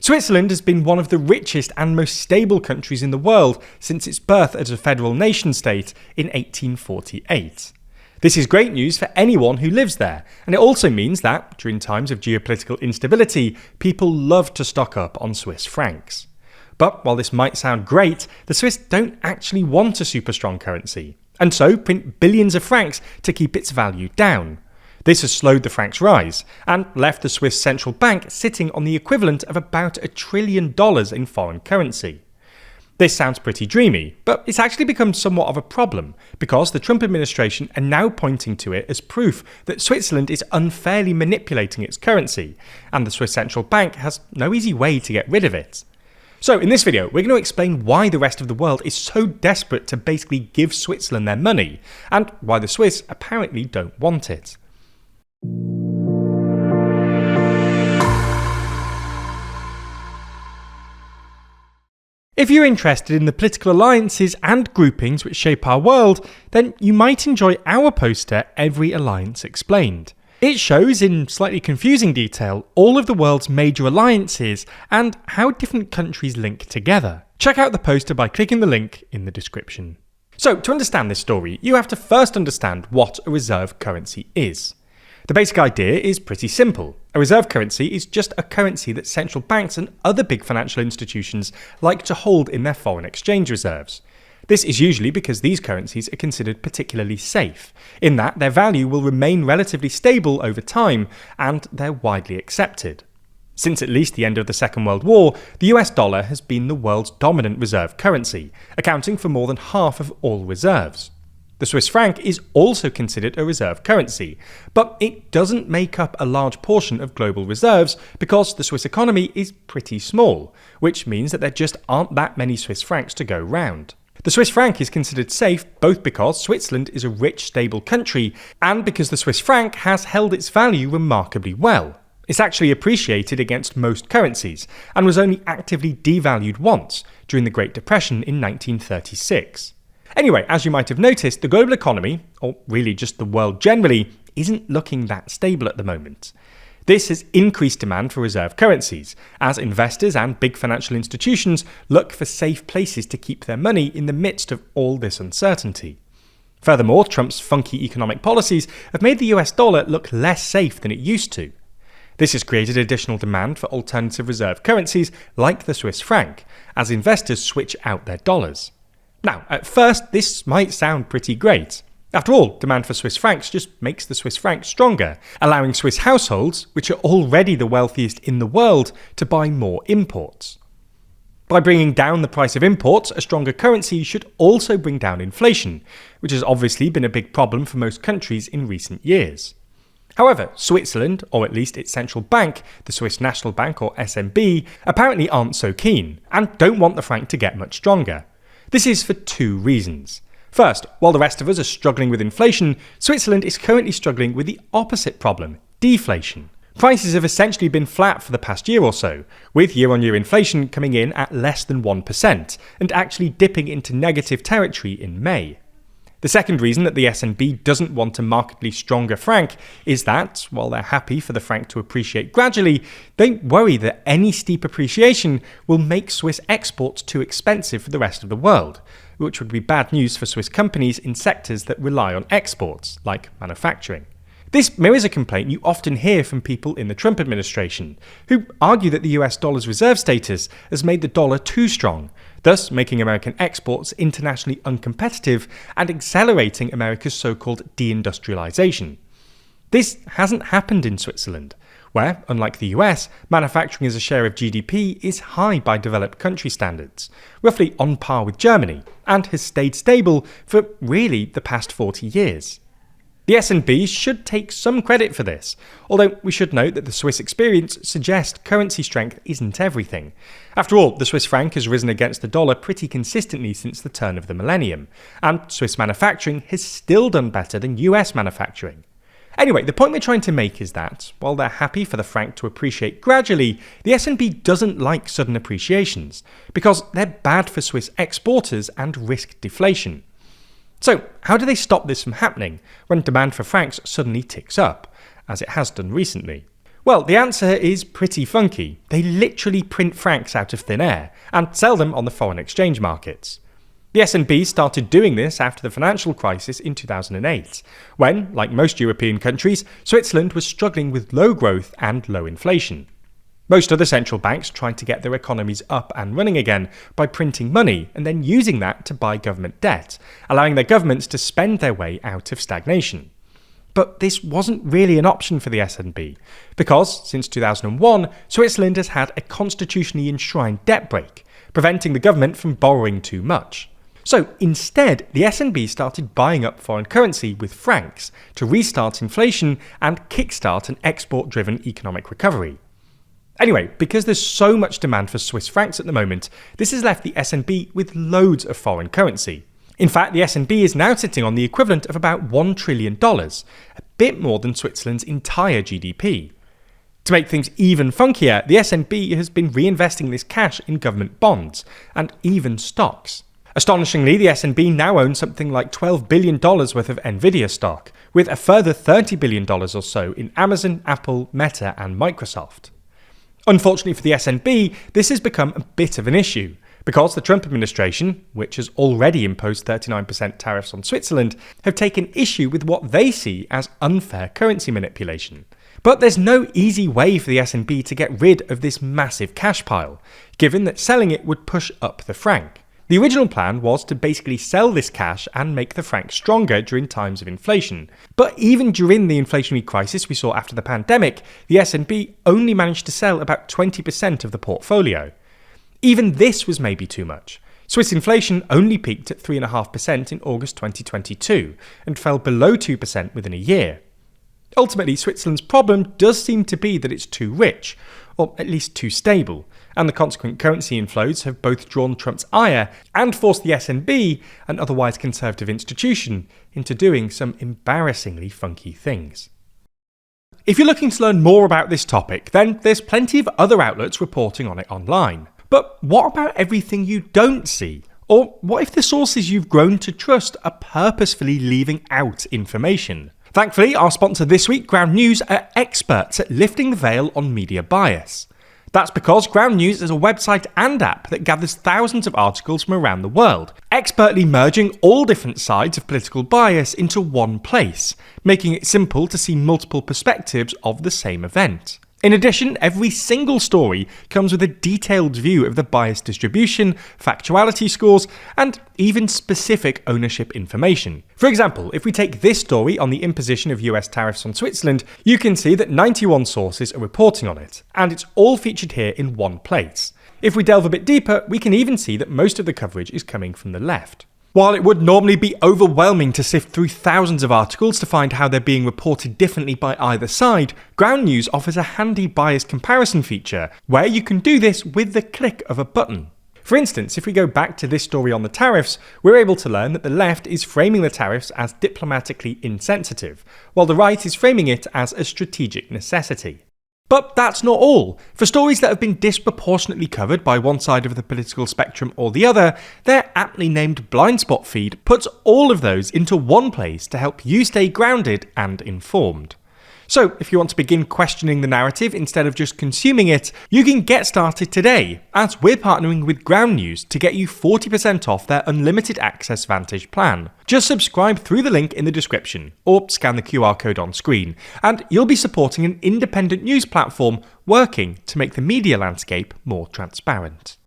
Switzerland has been one of the richest and most stable countries in the world since its birth as a federal nation-state in 1848. This is great news for anyone who lives there, and it also means that, during times of geopolitical instability, people love to stock up on Swiss francs. But while this might sound great, the Swiss don't actually want a super strong currency, and so print billions of francs to keep its value down. This has slowed the franc's rise, and left the Swiss central bank sitting on the equivalent of about $1 trillion in foreign currency. This sounds pretty dreamy, but it's actually become somewhat of a problem, because the Trump administration are now pointing to it as proof that Switzerland is unfairly manipulating its currency, and the Swiss central bank has no easy way to get rid of it. So in this video, we're going to explain why the rest of the world is so desperate to basically give Switzerland their money, and why the Swiss apparently don't want it. If you're interested in the political alliances and groupings which shape our world, then you might enjoy our poster, Every Alliance Explained. It shows, in slightly confusing detail, all of the world's major alliances and how different countries link together. Check out the poster by clicking the link in the description. So, to understand this story, you have to first understand what a reserve currency is. The basic idea is pretty simple. A reserve currency is just a currency that central banks and other big financial institutions like to hold in their foreign exchange reserves. This is usually because these currencies are considered particularly safe, in that their value will remain relatively stable over time and they're widely accepted. Since at least the end of the Second World War, the US dollar has been the world's dominant reserve currency, accounting for more than half of all reserves. The Swiss franc is also considered a reserve currency, but it doesn't make up a large portion of global reserves because the Swiss economy is pretty small, which means that there just aren't that many Swiss francs to go round. The Swiss franc is considered safe both because Switzerland is a rich, stable country and because the Swiss franc has held its value remarkably well. It's actually appreciated against most currencies and was only actively devalued once, during the Great Depression in 1936. Anyway, as you might have noticed, the global economy, or really just the world generally, isn't looking that stable at the moment. This has increased demand for reserve currencies, as investors and big financial institutions look for safe places to keep their money in the midst of all this uncertainty. Furthermore, Trump's funky economic policies have made the US dollar look less safe than it used to. This has created additional demand for alternative reserve currencies like the Swiss franc, as investors switch out their dollars. Now, at first, this might sound pretty great. After all, demand for Swiss francs just makes the Swiss franc stronger, allowing Swiss households, which are already the wealthiest in the world, to buy more imports. By bringing down the price of imports, a stronger currency should also bring down inflation, which has obviously been a big problem for most countries in recent years. However, Switzerland, or at least its central bank, the Swiss National Bank or SNB, apparently aren't so keen, and don't want the franc to get much stronger. This is for two reasons. First, while the rest of us are struggling with inflation, Switzerland is currently struggling with the opposite problem, deflation. Prices have essentially been flat for the past year or so, with year-on-year inflation coming in at less than 1% and actually dipping into negative territory in May. The second reason that the SNB doesn't want a markedly stronger franc is that, while they're happy for the franc to appreciate gradually, they worry that any steep appreciation will make Swiss exports too expensive for the rest of the world, which would be bad news for Swiss companies in sectors that rely on exports, like manufacturing. This mirrors a complaint you often hear from people in the Trump administration, who argue that the US dollar's reserve status has made the dollar too strong, thus making American exports internationally uncompetitive and accelerating America's so-called deindustrialization. This hasn't happened in Switzerland, where, unlike the US, manufacturing as a share of GDP is high by developed country standards, roughly on par with Germany, and has stayed stable for really the past 40 years. The SNB should take some credit for this, although we should note that the Swiss experience suggests currency strength isn't everything. After all, the Swiss franc has risen against the dollar pretty consistently since the turn of the millennium, and Swiss manufacturing has still done better than US manufacturing. Anyway, the point we're trying to make is that, while they're happy for the franc to appreciate gradually, the SNB doesn't like sudden appreciations, because they're bad for Swiss exporters and risk deflation. So, how do they stop this from happening when demand for francs suddenly ticks up, as it has done recently? Well, the answer is pretty funky. They literally print francs out of thin air and sell them on the foreign exchange markets. The SNB started doing this after the financial crisis in 2008, when, like most European countries, Switzerland was struggling with low growth and low inflation. Most other central banks tried to get their economies up and running again by printing money and then using that to buy government debt, allowing their governments to spend their way out of stagnation. But this wasn't really an option for the SNB, because since 2001, Switzerland has had a constitutionally enshrined debt brake, preventing the government from borrowing too much. So instead, the SNB started buying up foreign currency with francs to restart inflation and kickstart an export-driven economic recovery. Anyway, because there's so much demand for Swiss francs at the moment, this has left the SNB with loads of foreign currency. In fact, the SNB is now sitting on the equivalent of about $1 trillion, a bit more than Switzerland's entire GDP. To make things even funkier, the SNB has been reinvesting this cash in government bonds, and even stocks. Astonishingly, the SNB now owns something like $12 billion worth of Nvidia stock, with a further $30 billion or so in Amazon, Apple, Meta and Microsoft. Unfortunately for the SNB, this has become a bit of an issue, because the Trump administration, which has already imposed 39% tariffs on Switzerland, have taken issue with what they see as unfair currency manipulation. But there's no easy way for the SNB to get rid of this massive cash pile, given that selling it would push up the franc. The original plan was to basically sell this cash and make the franc stronger during times of inflation. But even during the inflationary crisis we saw after the pandemic, the SNB only managed to sell about 20% of the portfolio. Even this was maybe too much. Swiss inflation only peaked at 3.5% in August 2022 and fell below 2% within a year. Ultimately, Switzerland's problem does seem to be that it's too rich, or at least too stable, and the consequent currency inflows have both drawn Trump's ire and forced the SNB, an otherwise conservative institution, into doing some embarrassingly funky things. If you're looking to learn more about this topic, then there's plenty of other outlets reporting on it online. But what about everything you don't see? Or what if the sources you've grown to trust are purposefully leaving out information? Thankfully, our sponsor this week, Ground News, are experts at lifting the veil on media bias. That's because Ground News is a website and app that gathers thousands of articles from around the world, expertly merging all different sides of political bias into one place, making it simple to see multiple perspectives of the same event. In addition, every single story comes with a detailed view of the bias distribution, factuality scores, and even specific ownership information. For example, if we take this story on the imposition of US tariffs on Switzerland, you can see that 91 sources are reporting on it, and it's all featured here in one place. If we delve a bit deeper, we can even see that most of the coverage is coming from the left. While it would normally be overwhelming to sift through thousands of articles to find how they're being reported differently by either side, Ground News offers a handy bias comparison feature where you can do this with the click of a button. For instance, if we go back to this story on the tariffs, we're able to learn that the left is framing the tariffs as diplomatically insensitive, while the right is framing it as a strategic necessity. But that's not all. For stories that have been disproportionately covered by one side of the political spectrum or the other, their aptly named blind spot feed puts all of those into one place to help you stay grounded and informed. So, if you want to begin questioning the narrative instead of just consuming it, you can get started today, as we're partnering with Ground News to get you 40% off their unlimited access Vantage plan. Just subscribe through the link in the description, or scan the QR code on screen, and you'll be supporting an independent news platform working to make the media landscape more transparent.